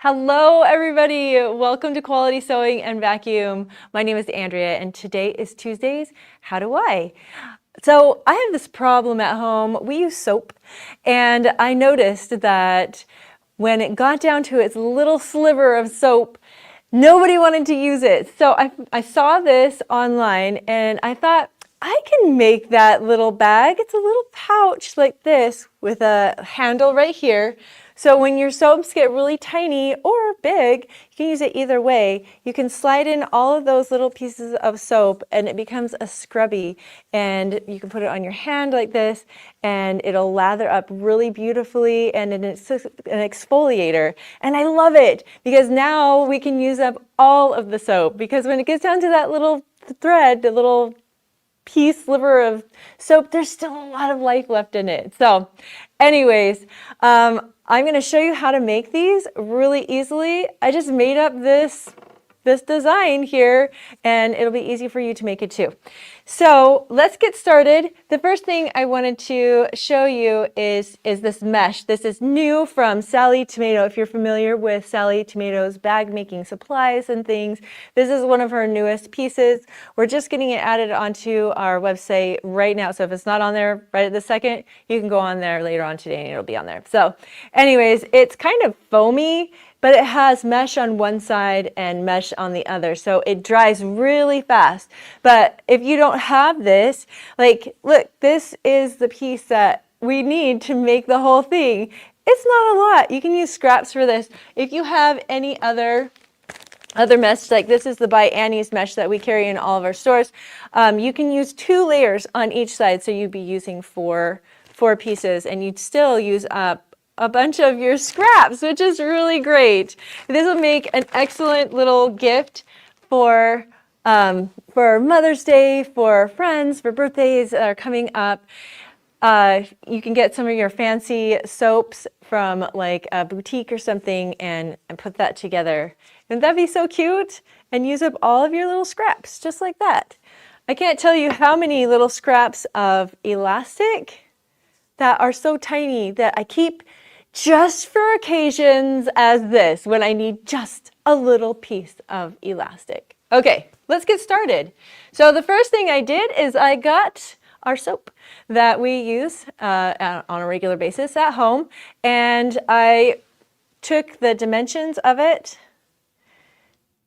Hello, everybody. Welcome to Quality Sewing and Vacuum. My name is Andrea, and today is Tuesdays. How do I? So I have this problem at home. We use soap, and I noticed that when it got down to its little sliver of soap, nobody wanted to use it. So I saw this online, and I thought, I can make that little bag. It's a little pouch like this with a handle right here. So when your soaps get really tiny or big, you can use it either way. You can slide in all of those little pieces of soap and it becomes a scrubby. And you can put it on your hand like this and it'll lather up really beautifully, and it's an exfoliator. And I love it because now we can use up all of the soap, because when it gets down to that little thread, the little sliver of soap, there's still a lot of life left in it. So anyways, I'm going to show you how to make these really easily. I just made up this design here, and it'll be easy for you to make it too. So let's get started. The first thing I wanted to show you is this mesh. This is new from Sally Tomato. If you're familiar with Sally Tomato's bag making supplies and things, this is one of her newest pieces. We're just getting it added onto our website right now. So if it's not on there right at this second, you can go on there later on today and it'll be on there. So anyways, it's kind of foamy, but it has mesh on one side and mesh on the other, so it dries really fast. But if you don't have this, like, look, this is the piece that we need to make the whole thing. It's not a lot. You can use scraps for this. If you have any other mesh, like this is the By Annie's mesh that we carry in all of our stores, you can use 2 layers on each side, so you'd be using four pieces, and you'd still use up a bunch of your scraps, which is really great. This will make an excellent little gift for Mother's Day, for friends, for birthdays that are coming up. You can get some of your fancy soaps from like a boutique or something and put that together. And that'd be so cute, and use up all of your little scraps just like that. I can't tell you how many little scraps of elastic that are so tiny that I keep just for occasions as this, when I need just a little piece of elastic. Okay, let's get started. So the first thing I did is I got our soap that we use on a regular basis at home, and I took the dimensions of it,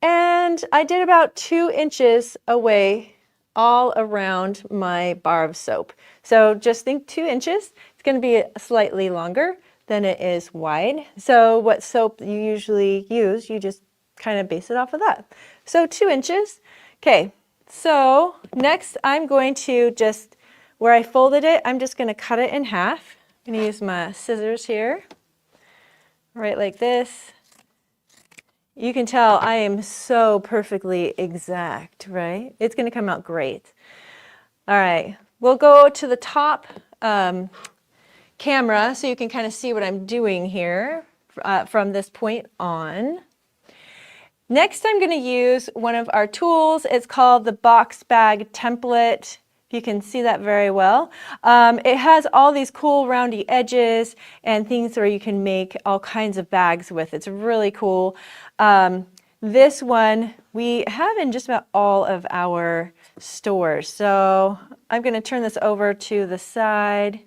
and I did about 2 inches away all around my bar of soap. So just think 2 inches. It's going to be slightly longer than it is wide. So what soap you usually use, you just kind of base it off of that. So 2 inches. Okay, so next I'm going to just, where I folded it, I'm just going to cut it in half. I'm going to use my scissors here, right like this. You can tell I am so perfectly exact, right? It's going to come out great. All right, we'll go to the top camera so you can kind of see what I'm doing here from this point on. Next, I'm going to use one of our tools. It's called the box bag template. You can see that very well. It has all these cool roundy edges and things where you can make all kinds of bags with. It's really cool. This one we have in just about all of our stores. So I'm going to turn this over to the side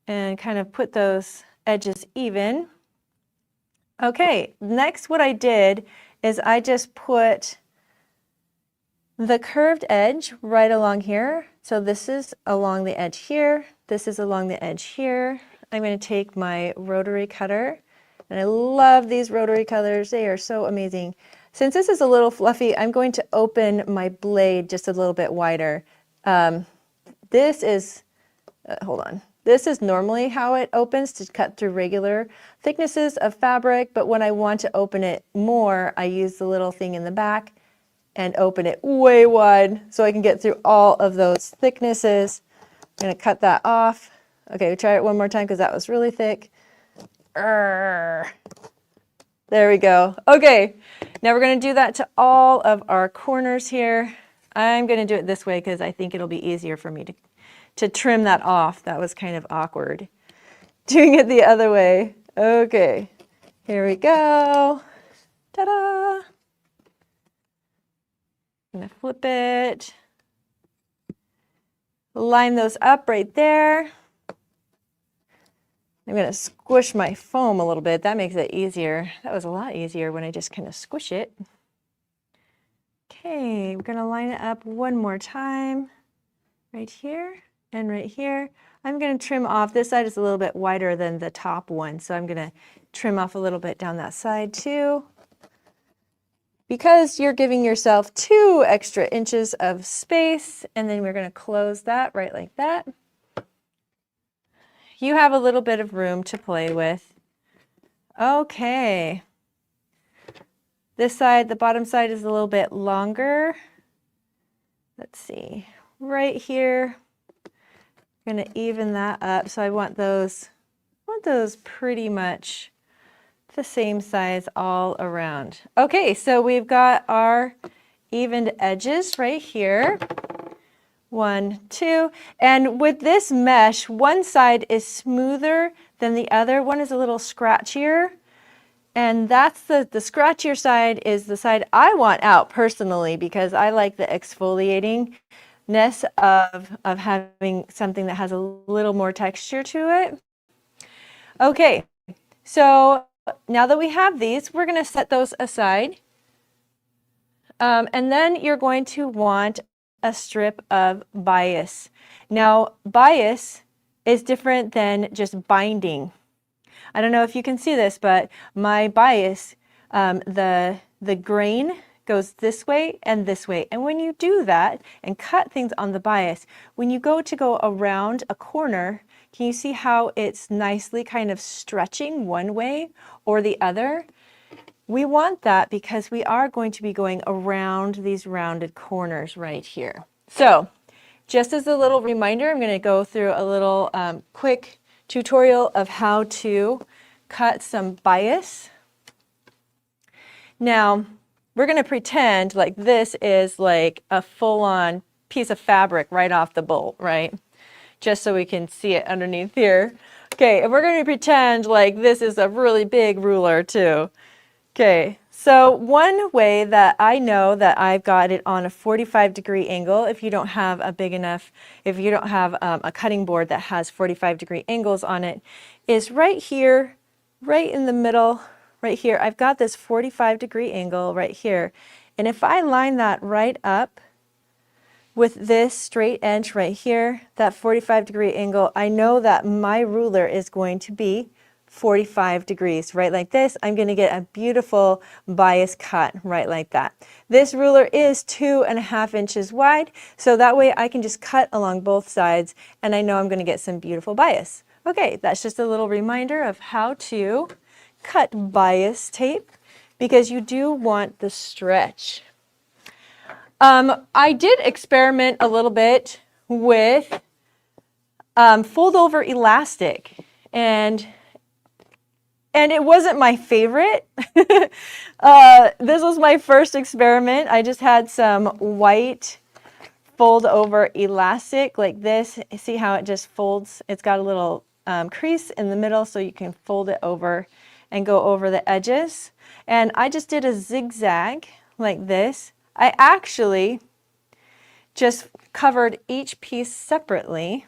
and kind of put those edges even. Okay, next what I did is I just put the curved edge right along here. So this is along the edge here. This is along the edge here. I'm going to take my rotary cutter, and I love these rotary cutters. They are so amazing. Since this is a little fluffy, I'm going to open my blade just a little bit wider. This is, hold on. This is normally how it opens to cut through regular thicknesses of fabric, but when I want to open it more, I use the little thing in the back and open it way wide so I can get through all of those thicknesses. I'm going to cut that off. Okay, we'll try it one more time because that was really thick. There we go. Okay, now we're going to do that to all of our corners here. I'm going to do it this way because I think it'll be easier for me to trim that off. That was kind of awkward doing it the other way. Okay, Here we go. Ta-da! I'm gonna flip it. Line those up right there. I'm gonna squish my foam a little bit. That makes it easier. That was a lot easier when I just kind of squish it. Okay, we're gonna line it up one more time. Right here and right here. I'm gonna trim off. This side is a little bit wider than the top one, so I'm gonna trim off a little bit down that side too. Because you're giving yourself 2 extra inches of space, and then we're gonna close that right like that. You have a little bit of room to play with. Okay. This side, the bottom side is a little bit longer. Let's see, right here. I'm gonna even that up. So I want those pretty much the same size all around. Okay, so we've got our evened edges right here. 1, 2, and with this mesh, one side is smoother than the other. One is a little scratchier, and that's the scratchier side is the side I want out personally, because I like the exfoliating-ness of having something that has a little more texture to it. Okay, so now that we have these, we're going to set those aside. And then you're going to want a strip of bias. Now, bias is different than just binding. I don't know if you can see this, but my bias, the grain goes this way and this way. And when you do that and cut things on the bias, when you go around a corner, can you see how it's nicely kind of stretching one way or the other? We want that because we are going to be going around these rounded corners right here. So just as a little reminder, I'm going to go through a little quick tutorial of how to cut some bias. Now, we're going to pretend like this is like a full-on piece of fabric right off the bolt, right? Just so we can see it underneath here. Okay, and we're going to pretend like this is a really big ruler too. Okay, so one way that I know that I've got it on a 45-degree angle, if you don't have a big enough, if you don't have a cutting board that has 45-degree angles on it, is right here, right in the middle, right here. I've got this 45-degree angle right here. And if I line that right up with this straight edge right here, that 45-degree angle, I know that my ruler is going to be 45 degrees, right like this. I'm going to get a beautiful bias cut right like that. This ruler is 2.5 inches wide, so that way I can just cut along both sides and I know I'm going to get some beautiful bias. Okay, that's just a little reminder of how to cut bias tape because you do want the stretch. I did experiment a little bit with fold over elastic, and it wasn't my favorite. This was my first experiment. I just had some white fold over elastic like this. See how it just folds? It's got a little crease in the middle so you can fold it over and go over the edges. And I just did a zigzag like this. I actually just covered each piece separately,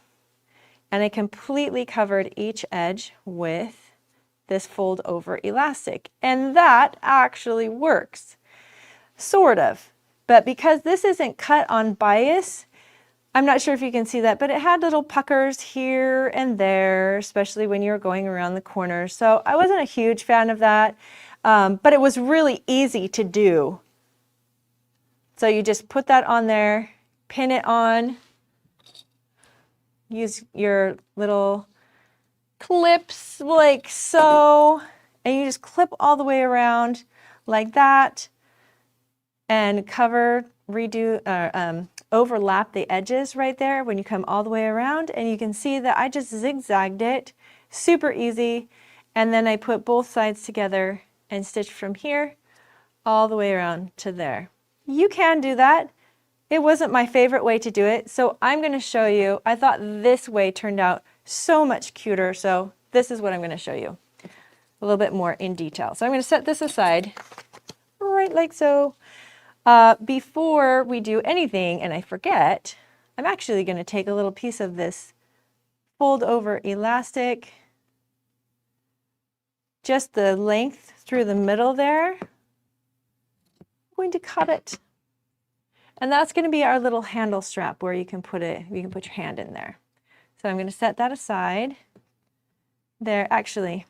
and I completely covered each edge with this fold over elastic, and that actually works, sort of. But because this isn't cut on bias, I'm not sure if you can see that, but it had little puckers here and there, especially when you're going around the corners. So I wasn't a huge fan of that, but it was really easy to do. So you just put that on there, pin it on, use your little clips like so, and you just clip all the way around like that and cover, overlap the edges right there when you come all the way around, and you can see that I just zigzagged it, super easy, and then I put both sides together and stitched from here all the way around to there. You can do that. It wasn't my favorite way to do it, so I'm going to show you. I thought this way turned out so much cuter, so this is what I'm going to show you. a little bit more in detail. So I'm going to set this aside right like so. Before we do anything, and I forget, I'm actually going to take a little piece of this fold over elastic, just the length through the middle there. I'm going to cut it. And that's going to be our little handle strap where you can put it, you can put your hand in there. So I'm going to set that aside. There, actually,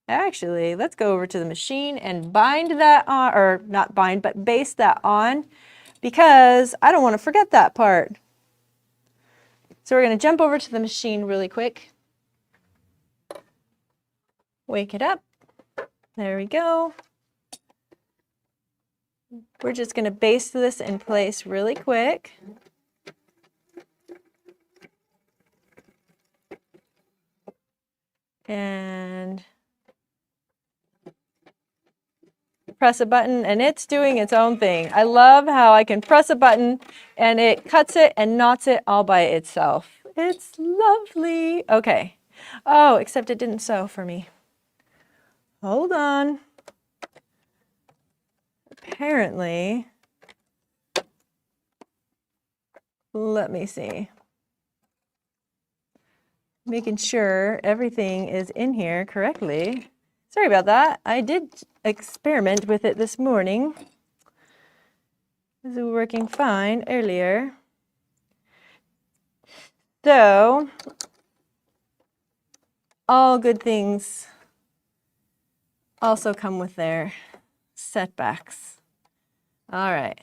let's go over to the machine and bind that on, or not bind, but baste that on, because I don't want to forget that part. So we're going to jump over to the machine really quick. Wake it up. There we go. We're just going to baste this in place really quick. And press a button and it's doing its own thing. I love how I can press a button and it cuts it and knots it all by itself. It's lovely. Okay. Oh, except it didn't sew for me. Hold on. Apparently, let me see. Making sure everything is in here correctly. Sorry about that. I did experiment with it this morning. This was working fine earlier. So, all good things also come with their setbacks. All right,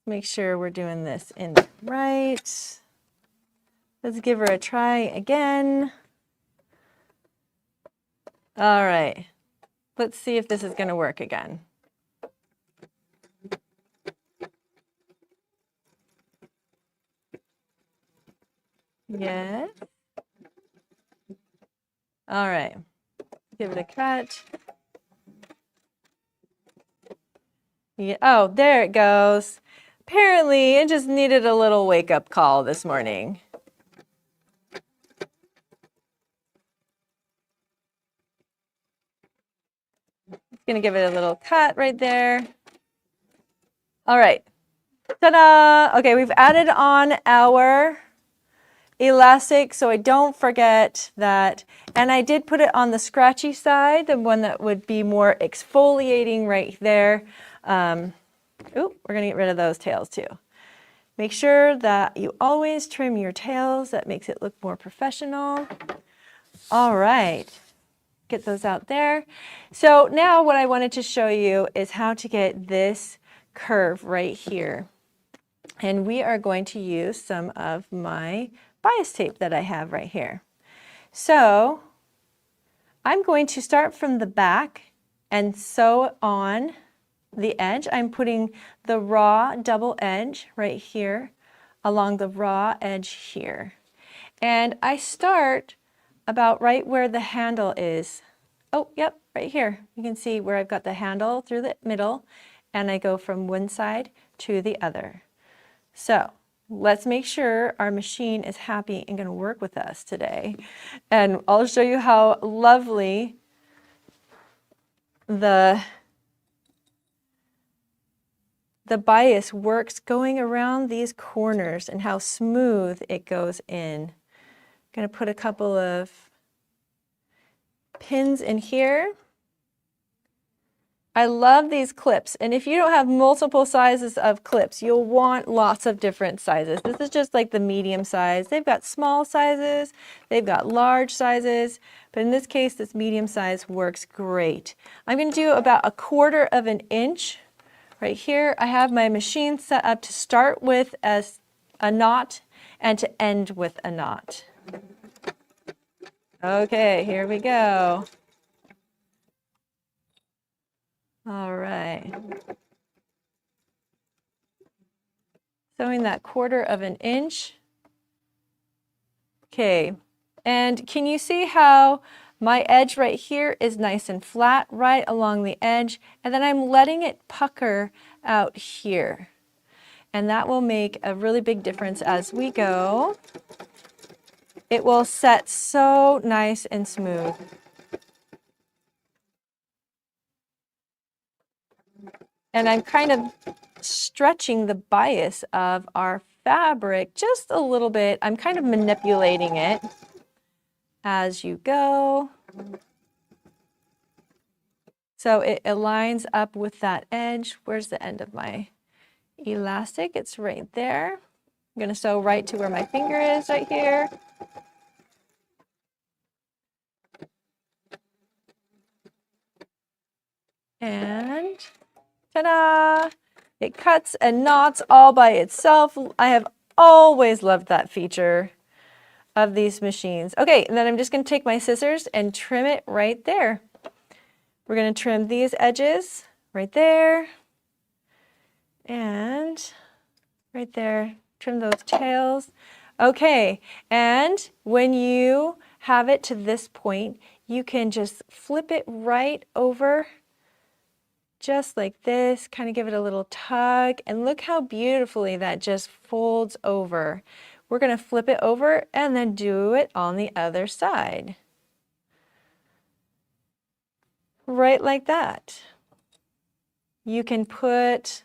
make sure we're doing this in right. Let's give her a try again. All right, let's see if this is going to work again. Yes. All right, give it a cut. Yeah. Oh, there it goes. Apparently, it just needed a little wake-up call this morning. Gonna give it a little cut right there. All right, ta-da! Okay, we've added on our elastic so I don't forget that. And I did put it on the scratchy side, the one that would be more exfoliating right there. We're gonna get rid of those tails too. Make sure that you always trim your tails. That makes it look more professional. All right. Get those out there. So now what I wanted to show you is how to get this curve right here. And we are going to use some of my bias tape that I have right here. So I'm going to start from the back and sew on the edge. I'm putting the raw double edge right here along the raw edge here. And I start about right where the handle is. Oh, yep, right here. You can see where I've got the handle through the middle, and I go from one side to the other. So let's make sure our machine is happy and going to work with us today. And I'll show you how lovely the bias works going around these corners and how smooth it goes in. I'm going to put a couple of pins in here. I love these clips, and if you don't have multiple sizes of clips, you'll want lots of different sizes. This is just like the medium size. They've got small sizes, they've got large sizes, but in this case, this medium size works great. I'm going to do about 1/4 of an inch. Right here, I have my machine set up to start with as a knot and to end with a knot. Okay, here we go. All right. Sewing that 1/4 of an inch. Okay, and can you see how my edge right here is nice and flat right along the edge, and then I'm letting it pucker out here. And that will make a really big difference as we go. It will set so nice and smooth. And I'm kind of stretching the bias of our fabric just a little bit. I'm kind of manipulating it as you go. So it aligns up with that edge. Where's the end of my elastic? It's right there. I'm going to sew right to where my finger is right here. And ta-da! It cuts and knots all by itself. I have always loved that feature of these machines. Okay, and then I'm just going to take my scissors and trim it right there. We're going to trim these edges right there and right there. Trim those tails. Okay, and when you have it to this point, you can just flip it right over just like this, kind of give it a little tug, and look how beautifully that just folds over. We're going to flip it over and then do it on the other side. Right like that. You can put,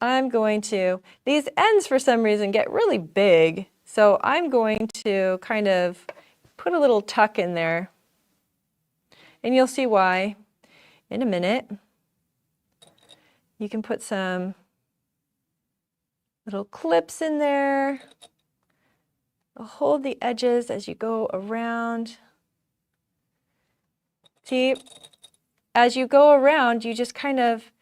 these ends for some reason get really big, so I'm going to kind of put a little tuck in there, and you'll see why in a minute. You can put some little clips in there. Hold the edges as you go around. See, as you go around, you just kind of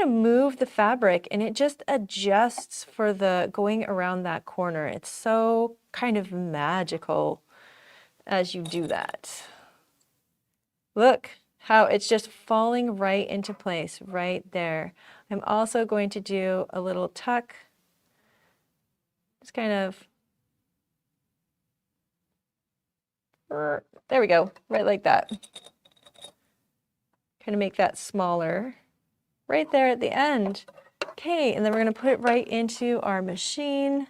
move the fabric, and it just adjusts for the going around that corner. It's so kind of magical as you do that. Look how it's just falling right into place right there. I'm also going to do a little tuck. Just kind of, there we go, right like that. Kind of make that smaller right there at the end. Okay, and then we're going to put it right into our machine.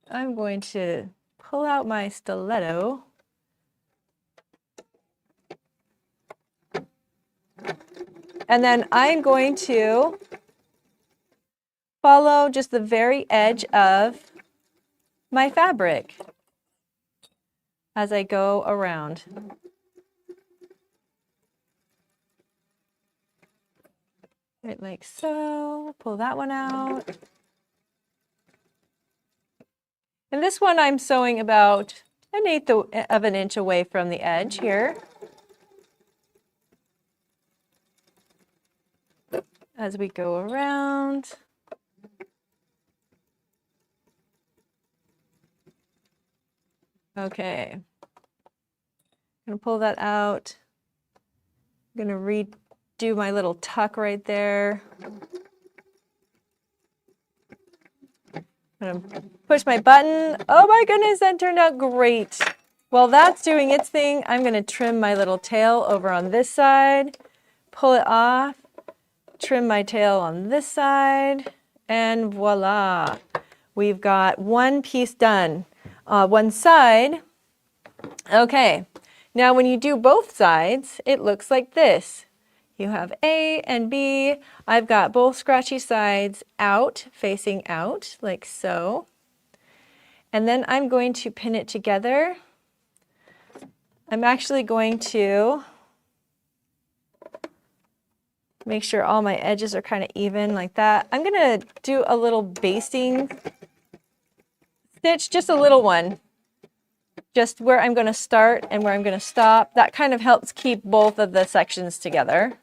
I'm going to pull out my stiletto. And then I'm going to follow just the very edge of my fabric as I go around. Right, like so. Pull that one out. And this one I'm sewing about 1/8 of an inch away from the edge here. As we go around. Okay. I'm going to pull that out. I'm going to redo my little tuck right there. I'm going to push my button. Oh my goodness, that turned out great. While that's doing its thing, I'm going to trim my little tail over on this side, pull it off, trim my tail on this side, and voila. We've got one piece done. One side. Okay, now when you do both sides, it looks like this. You have A and B. I've got both scratchy sides out, facing out, like so. And then I'm going to pin it together. I'm actually going to make sure all my edges are kind of even like that. I'm going to do a little basting stitch, just a little one, just where I'm going to start and where I'm going to stop. That kind of helps keep both of the sections together.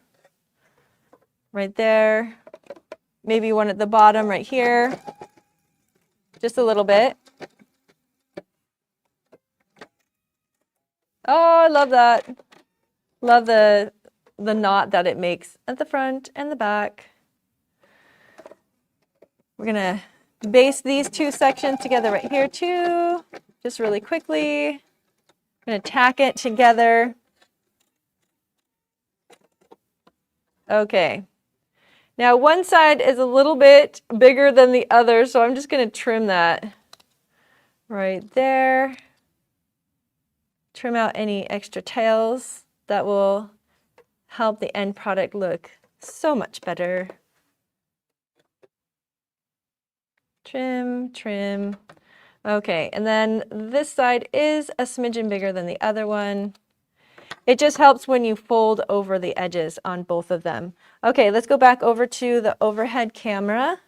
Right there, maybe one at the bottom right here, just a little bit. Oh, I love that. Love the knot that it makes at the front and the back. We're going to baste these two sections together right here too, just really quickly. I'm going to tack it together. Okay. Now one side is a little bit bigger than the other, so I'm just going to trim that right there. Trim out any extra tails that will help the end product look so much better. Trim, trim. Okay, and then this side is a smidgen bigger than the other one. It just helps when you fold over the edges on both of them. Okay, let's go back over to the overhead camera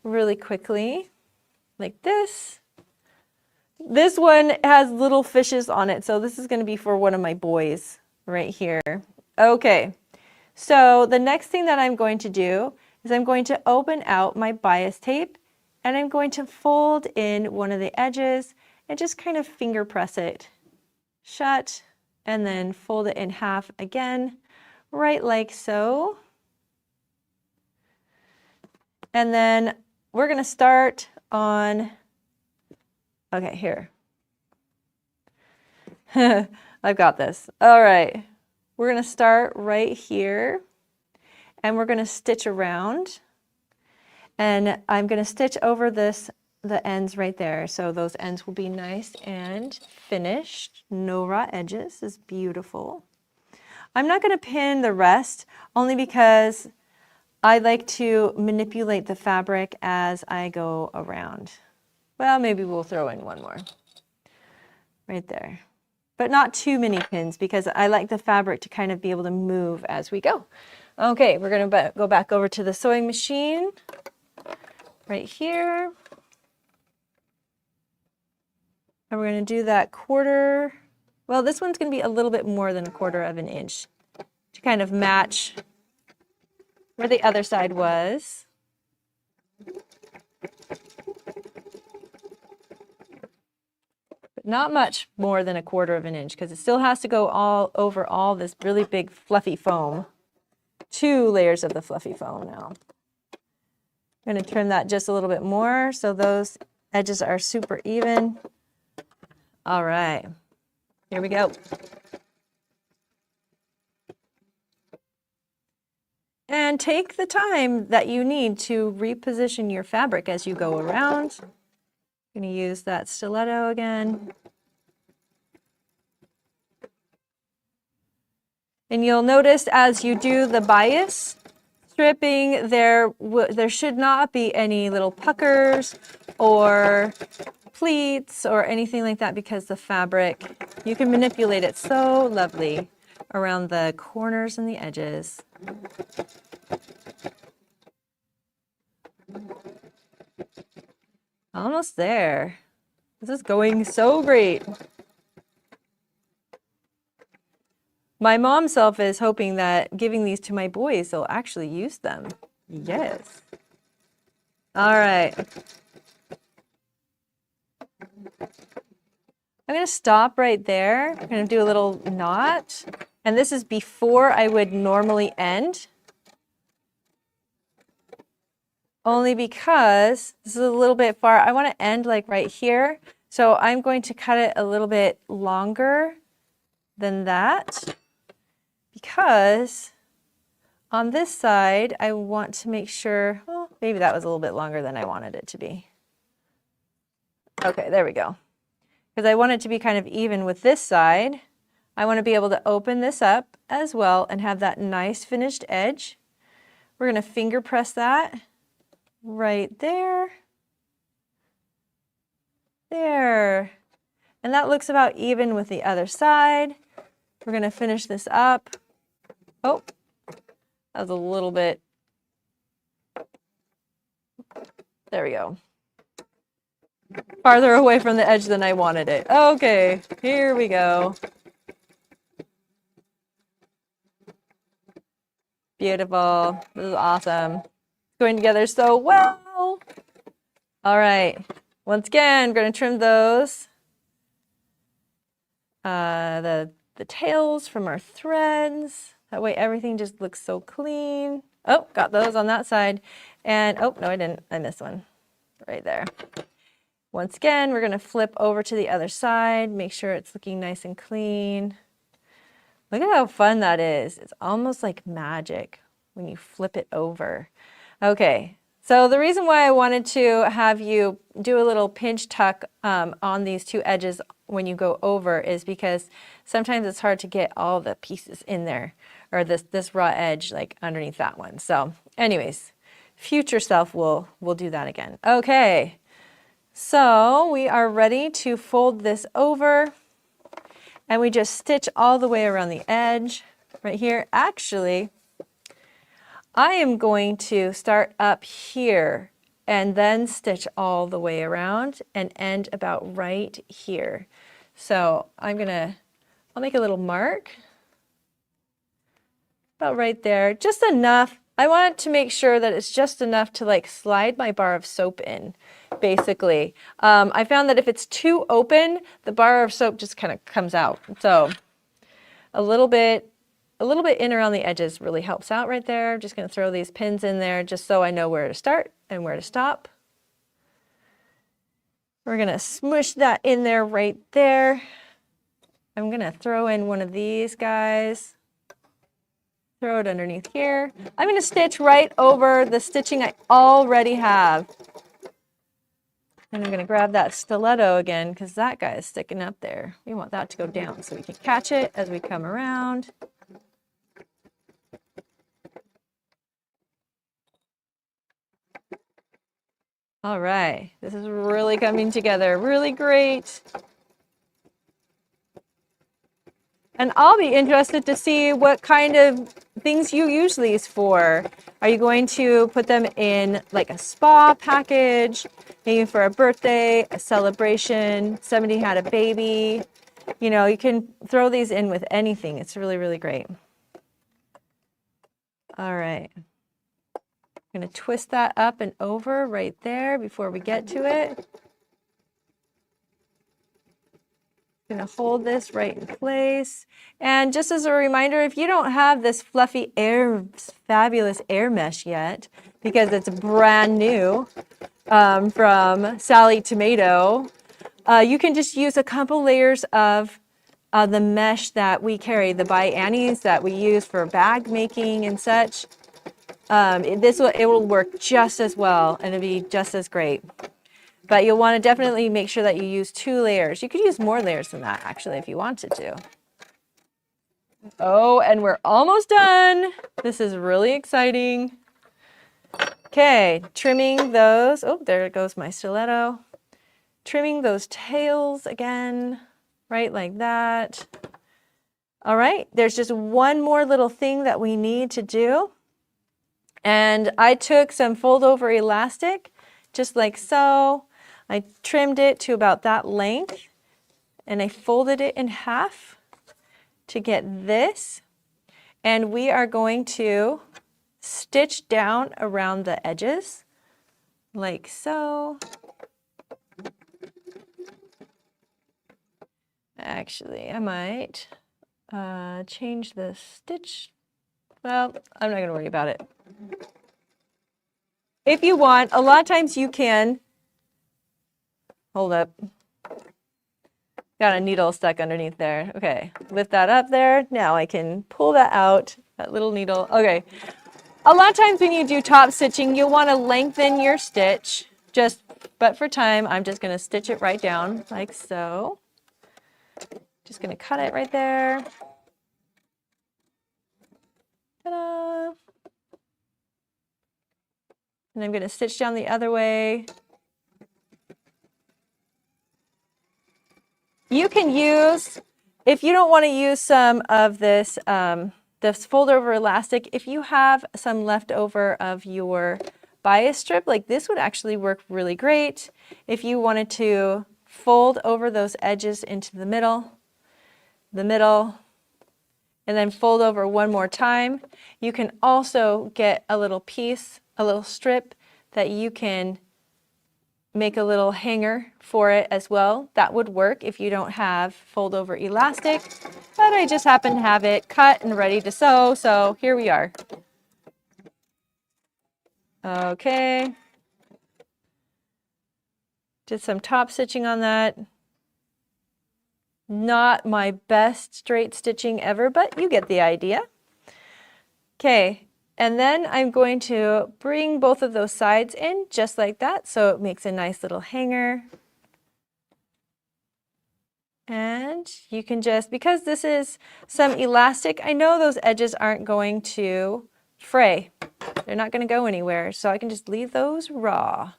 really quickly, like this. This one has little fishes on it, so this is going to be for one of my boys right here. Okay, so the next thing that I'm going to do is I'm going to open out my bias tape and I'm going to fold in one of the edges and just kind of finger press it shut and then fold it in half again, right like so. And then we're going to start on, okay, here. I've got this. All right, we're going to start right here and we're going to stitch around. And I'm going to stitch over the ends right there. So those ends will be nice and finished. No raw edges. This is beautiful. I'm not going to pin the rest only because I like to manipulate the fabric as I go around. Well, maybe we'll throw in one more right there. But not too many pins because I like the fabric to kind of be able to move as we go. Okay, we're going to go back over to the sewing machine. Right here. And we're going to do that quarter. Well, this one's going to be a little bit more than 1/4 of an inch to kind of match where the other side was. But not much more than 1/4 of an inch because it still has to go all over all this really big fluffy foam. 2 layers of the fluffy foam now. I'm going to trim that just a little bit more so those edges are super even. All right, here we go. And take the time that you need to reposition your fabric as you go around. I'm going to use that stiletto again. And you'll notice as you do the bias stripping, there should not be any little puckers or pleats or anything like that because the fabric, you can manipulate it so lovely around the corners and the edges. Almost there. This is going so great. My mom self is hoping that giving these to my boys, they'll actually use them. Yes. All right. I'm going to stop right there. I'm going to do a little knot. And this is before I would normally end. Only because this is a little bit far. I want to end like right here. So I'm going to cut it a little bit longer than that. Because on this side, I want to make sure, well, maybe that was a little bit longer than I wanted it to be. Okay, there we go. Because I want it to be kind of even with this side. I want to be able to open this up as well and have that nice finished edge. We're going to finger press that right there. There. And that looks about even with the other side. We're going to finish this up. Oh, that was a little bit. There we go. Farther away from the edge than I wanted it. Okay, here we go. Beautiful. This is awesome. It's going together so well. All right. Once again, we're going to trim those. The tails from our threads. That way everything just looks so clean. Oh, got those on that side. And, oh, no, I didn't. I missed one right there. Once again, we're going to flip over to the other side. Make sure it's looking nice and clean. Look at how fun that is. It's almost like magic when you flip it over. Okay, so the reason why I wanted to have you do a little pinch tuck on these 2 edges when you go over is because sometimes it's hard to get all the pieces in there, or this raw edge like underneath that one. So anyways, future self will do that again. Okay, so we are ready to fold this over, and we just stitch all the way around the edge right here. Actually, I am going to start up here and then stitch all the way around and end about right here. So I'll make a little mark about right there, just enough. I want to make sure that it's just enough to like slide my bar of soap in, basically. I found that if it's too open, the bar of soap just kind of comes out. So a little bit in around the edges really helps out right there. I'm just going to throw these pins in there just so I know where to start and where to stop. We're going to smush that in there right there. I'm going to throw in one of these guys. Throw it underneath here. I'm going to stitch right over the stitching I already have. And I'm going to grab that stiletto again because that guy is sticking up there. We want that to go down so we can catch it as we come around. All right, this is really coming together, really great. And I'll be interested to see what kind of things you use these for. Are you going to put them in like a spa package, maybe for a birthday, a celebration, somebody had a baby? You know, you can throw these in with anything. It's really, really great. All right. I'm going to twist that up and over right there before we get to it. I'm going to hold this right in place. And just as a reminder, if you don't have this fluffy fabulous air mesh yet, because it's brand new from Sally Tomato, you can just use a couple layers of the mesh that we carry, the By Annie's that we use for bag making and such. It will work just as well and it'll be just as great. But you'll want to definitely make sure that you use 2 layers. You could use more layers than that actually if you wanted to. Oh, and we're almost done. This is really exciting. Okay, trimming those. Oh, there goes my stiletto. Trimming those tails again, right like that. All right, there's just one more little thing that we need to do. And I took some fold over elastic, just like so. I trimmed it to about that length and I folded it in half to get this. And we are going to stitch down around the edges like so. Actually, I might change the stitch. Well, I'm not going to worry about it. If you want, a lot of times you can, hold up, got a needle stuck underneath there. Okay, lift that up there. Now I can pull that out, that little needle. Okay, a lot of times when you do top stitching, you'll want to lengthen your stitch, but for time, I'm just going to stitch it right down like so. Just going to cut it right there. Ta-da! And I'm going to stitch down the other way. You can use, if you don't want to use some of this, this fold over elastic, if you have some left over of your bias strip, like this would actually work really great. If you wanted to fold over those edges into the middle, and then fold over one more time. You can also get a little piece, a little strip that you can make a little hanger for it as well. That would work if you don't have fold over elastic, but I just happen to have it cut and ready to sew, so here we are. Okay. Did some top stitching on that. Not my best straight stitching ever, but you get the idea. Okay, and then I'm going to bring both of those sides in just like that, so it makes a nice little hanger. And you can just, because this is some elastic, I know those edges aren't going to fray. They're not going to go anywhere, so I can just leave those raw.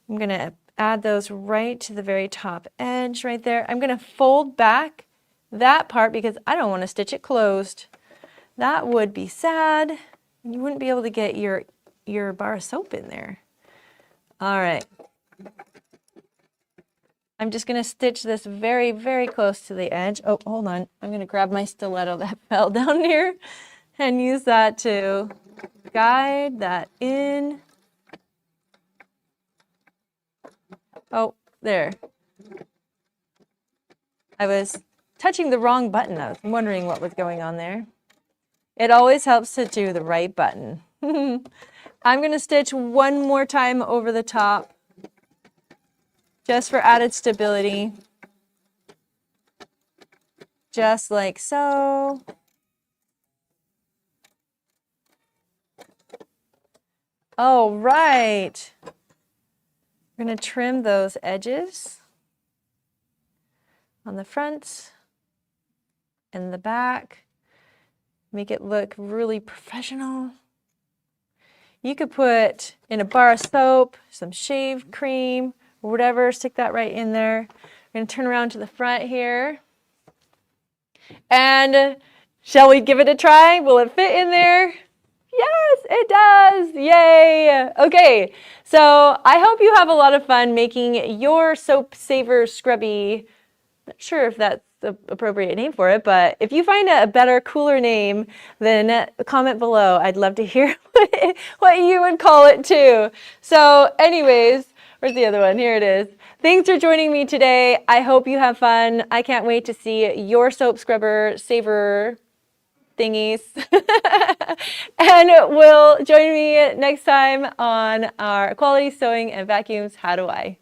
I'm going to add those right to the very top edge right there. I'm going to fold back that part because I don't want to stitch it closed. That would be sad. You wouldn't be able to get your bar of soap in there. All right. I'm just going to stitch this very, very close to the edge. Oh, hold on. I'm going to grab my stiletto that fell down here and use that to guide that in. Oh, there. I was touching the wrong button. I was wondering what was going on there. It always helps to do the right button. I'm going to stitch one more time over the top, just for added stability. Just like so. All right. We're going to trim those edges on the front and the back. Make it look really professional. You could put in a bar of soap, some shave cream, or whatever, stick that right in there. We're going to turn around to the front here. And shall we give it a try? Will it fit in there? Yes, it does. Yay. Okay, so I hope you have a lot of fun making your soap saver scrubby. Not sure if that's the appropriate name for it, but if you find a better, cooler name, then comment below. I'd love to hear what you would call it too. So anyways, where's the other one? Here it is. Thanks for joining me today. I hope you have fun. I can't wait to see your soap scrubber saver thingies. And will join me next time on our Quality Sewing and Vacuums How Do I?